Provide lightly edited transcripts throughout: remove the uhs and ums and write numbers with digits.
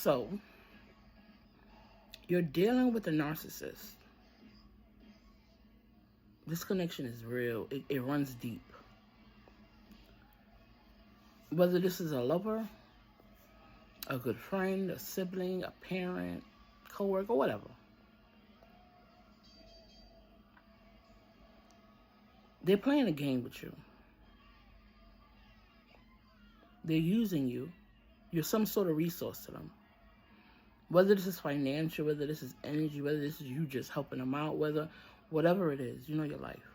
So, you're dealing with a narcissist. This connection is real. It runs deep. Whether this is a lover, a good friend, a sibling, a parent, co-worker, whatever. They're playing a game with you. They're using you. You're some sort of resource to them. Whether this is financial, whether this is energy, whether this is you just helping them out, whatever it is, you know your life.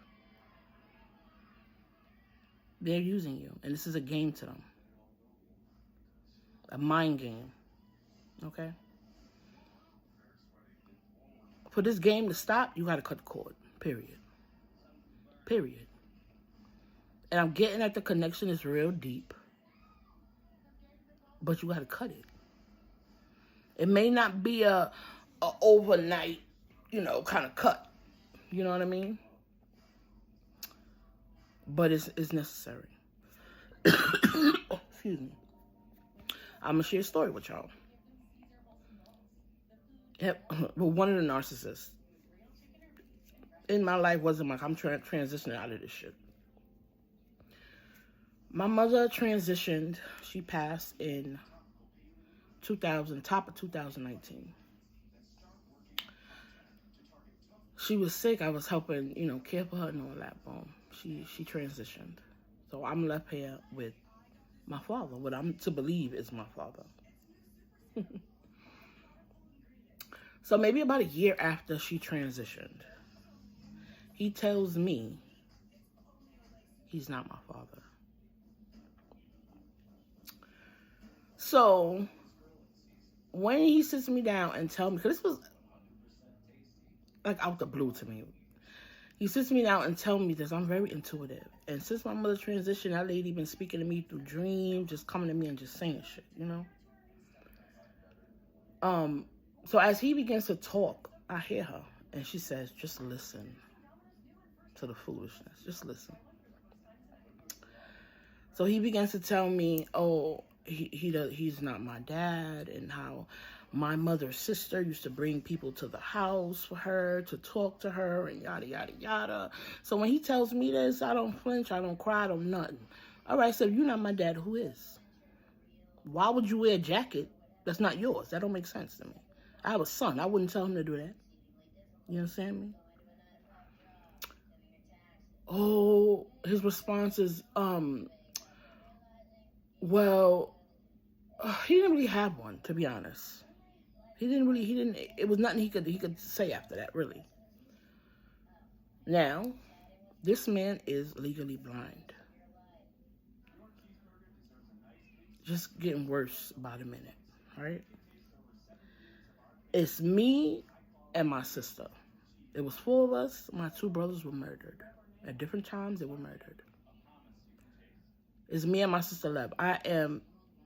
They're using you, and this is a game to them. A mind game, okay? For this game to stop, you gotta cut the cord, period. Period. And I'm getting that the connection is real deep, but you gotta cut it. It may not be a overnight, kind of cut. You know what I mean? But it's necessary. Excuse me. I'm going to share a story with y'all. Well, one of the narcissists in my life wasn't like, I'm transitioning out of this shit. My mother transitioned. She passed in top of 2019. She was sick. I was helping, care for her and all that. Boom. She transitioned. So I'm left here with my father, what I'm to believe is my father. So maybe about a year after she transitioned, he tells me he's not my father. So when he sits me down and tells me, because this was like out the blue to me. He sits me down and tells me this. I'm very intuitive. And since my mother transitioned, that lady been speaking to me through dreams, just coming to me and just saying shit, So as he begins to talk, I hear her. And she says, just listen to the foolishness. Just listen. So he begins to tell me, he's not my dad, and how my mother's sister used to bring people to the house for her to talk to her and yada, yada, yada. So when he tells me this, I don't flinch, I don't cry, I don't nothing. All right, so if you're not my dad, who is? Why would you wear a jacket that's not yours? That don't make sense to me. I have a son. I wouldn't tell him to do that. You understand me? Oh, his response is, well, he didn't really have one, to be honest. It was nothing he could say after that, really. Now, this man is legally blind. Just getting worse by the minute, right? It's me and my sister. It was 4 of us. My 2 brothers were murdered. At different times, they were murdered. It's me and my sister left. I am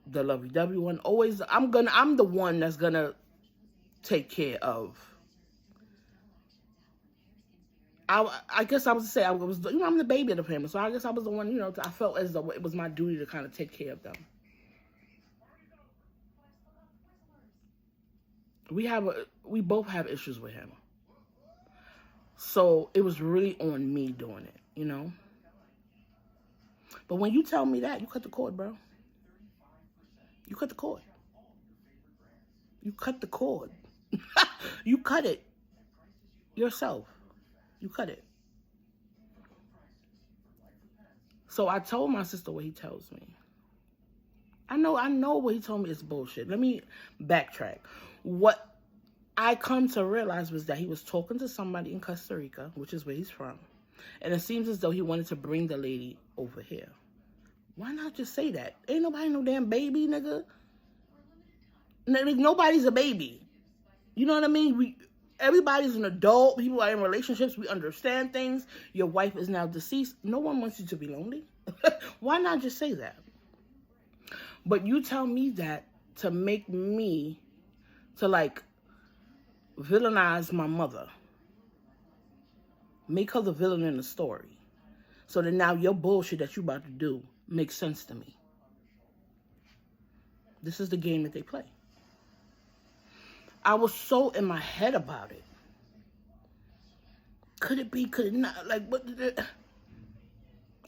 the lovey-dovey one. Always, I'm the one that's gonna take care of. I guess I would say I was, I'm the baby of the family, so I guess I was the one, I felt as though it was my duty to kind of take care of them. We both have issues with him. So it was really on me doing it, But when you tell me that, you cut the cord, bro. You cut the cord. You cut the cord. You cut it yourself. You cut it. So I told my sister what he tells me. I know what he told me is bullshit. Let me backtrack. What I come to realize was that he was talking to somebody in Costa Rica, which is where he's from. And it seems as though he wanted to bring the lady over here. Why not just say that? Ain't nobody no damn baby, nigga. Nobody's a baby. You know what I mean? Everybody's an adult. People are in relationships. We understand things. Your wife is now deceased. No one wants you to be lonely. Why not just say that? But you tell me that to make me, to like villainize my mother. Make her the villain in the story. So that now your bullshit that you about to do makes sense to me. This is the game that they play. I was so in my head about it. Could it be? Could it not? Like, what did it?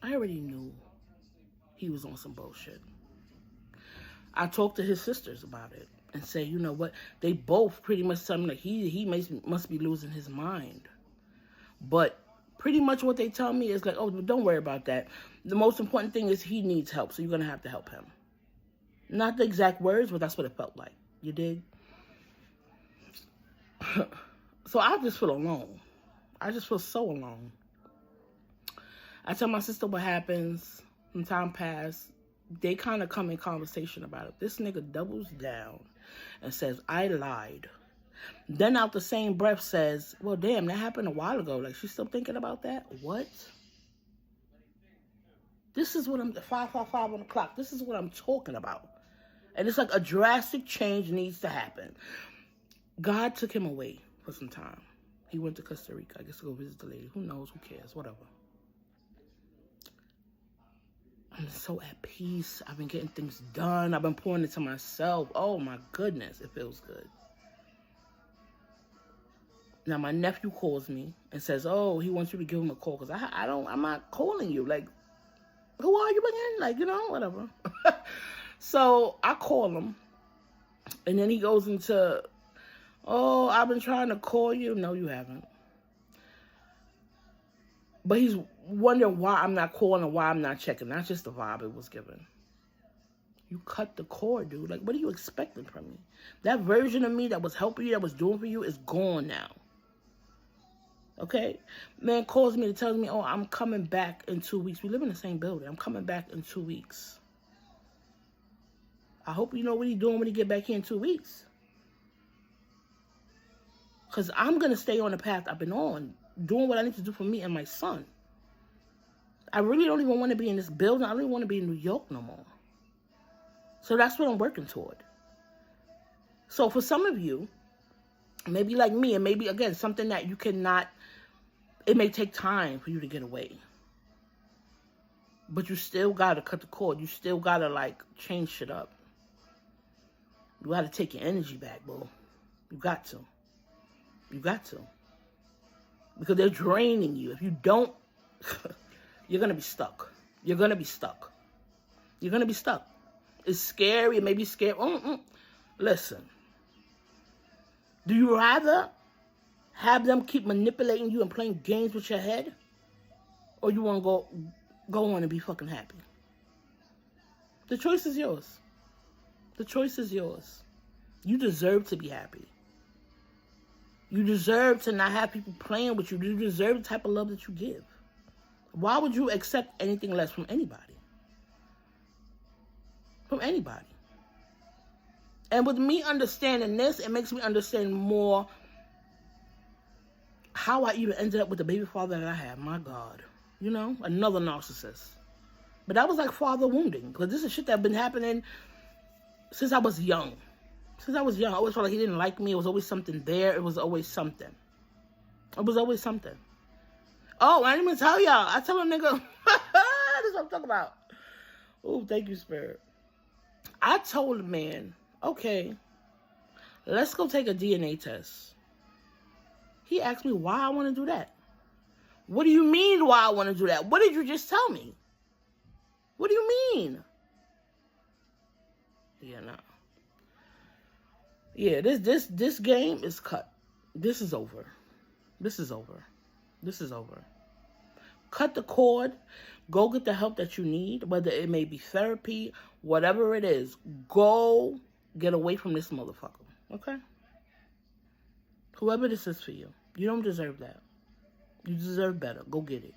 I already knew he was on some bullshit. I talked to his sisters about it and said, you know what? They both pretty much tell me like he must be losing his mind. But pretty much what they tell me is like, oh, don't worry about that. The most important thing is he needs help, so you're going to have to help him. Not the exact words, but that's what it felt like. You dig? So I just feel alone. I just feel so alone. I tell my sister what happens. When time passed, they kind of come in conversation about it. This nigga doubles down and says, I lied. Then out the same breath says, well, damn, that happened a while ago. Like, she's still thinking about that? What? This is what I'm, 555 on the clock. This is what I'm talking about. And it's like a drastic change needs to happen. God took him away for some time. He went to Costa Rica, I guess, to go visit the lady. Who knows? Who cares? Whatever. I'm so at peace. I've been getting things done. I've been pouring into myself. Oh, my goodness. It feels good. Now, my nephew calls me and says, oh, he wants you to give him a call. Because I'm not calling you. Like, who are you again? Like, you know, whatever. So I call him. And then he goes into, oh, I've been trying to call you. No, you haven't. But he's wondering why I'm not calling and why I'm not checking. That's just the vibe it was given. You cut the cord, dude. Like, what are you expecting from me? That version of me that was helping you, that was doing for you, is gone now. Okay? Man calls me to tell me, oh, I'm coming back in 2 weeks. We live in the same building. I'm coming back in 2 weeks. I hope you know what he's doing when he get back here in 2 weeks. Because I'm going to stay on the path I've been on, doing what I need to do for me and my son. I really don't even want to be in this building. I don't even want to be in New York no more. So that's what I'm working toward. So for some of you, maybe like me, and maybe, again, something that you cannot, it may take time for you to get away. But you still got to cut the cord. You still got to, like, change shit up. You got to take your energy back, bro. You got to. You got to. Because they're draining you. If you don't, you're going to be stuck. You're going to be stuck. You're going to be stuck. It's scary. It may be scary. Listen. Do you rather have them keep manipulating you and playing games with your head? Or you want to go on and be fucking happy? The choice is yours. The choice is yours. You deserve to be happy. You deserve to not have people playing with you. You deserve the type of love that you give. Why would you accept anything less from anybody? From anybody. And with me understanding this, it makes me understand more how I even ended up with the baby father that I had. My God. You know, another narcissist. But that was like father wounding. Because this is shit that been happening since I was young. Since I was young, I always felt like he didn't like me. It was always something there. It was always something. It was always something. Oh, I didn't even tell y'all. I tell a nigga, this is what I'm talking about. Oh, thank you, Spirit. I told the man, okay, let's go take a DNA test. He asked me why I want to do that. What do you mean why I want to do that? What did you just tell me? What do you mean? Yeah, no. Yeah, this game is cut. This is over. This is over. This is over. Cut the cord. Go get the help that you need, whether it may be therapy, whatever it is. Go get away from this motherfucker, okay? Whoever this is for you. You don't deserve that. You deserve better. Go get it.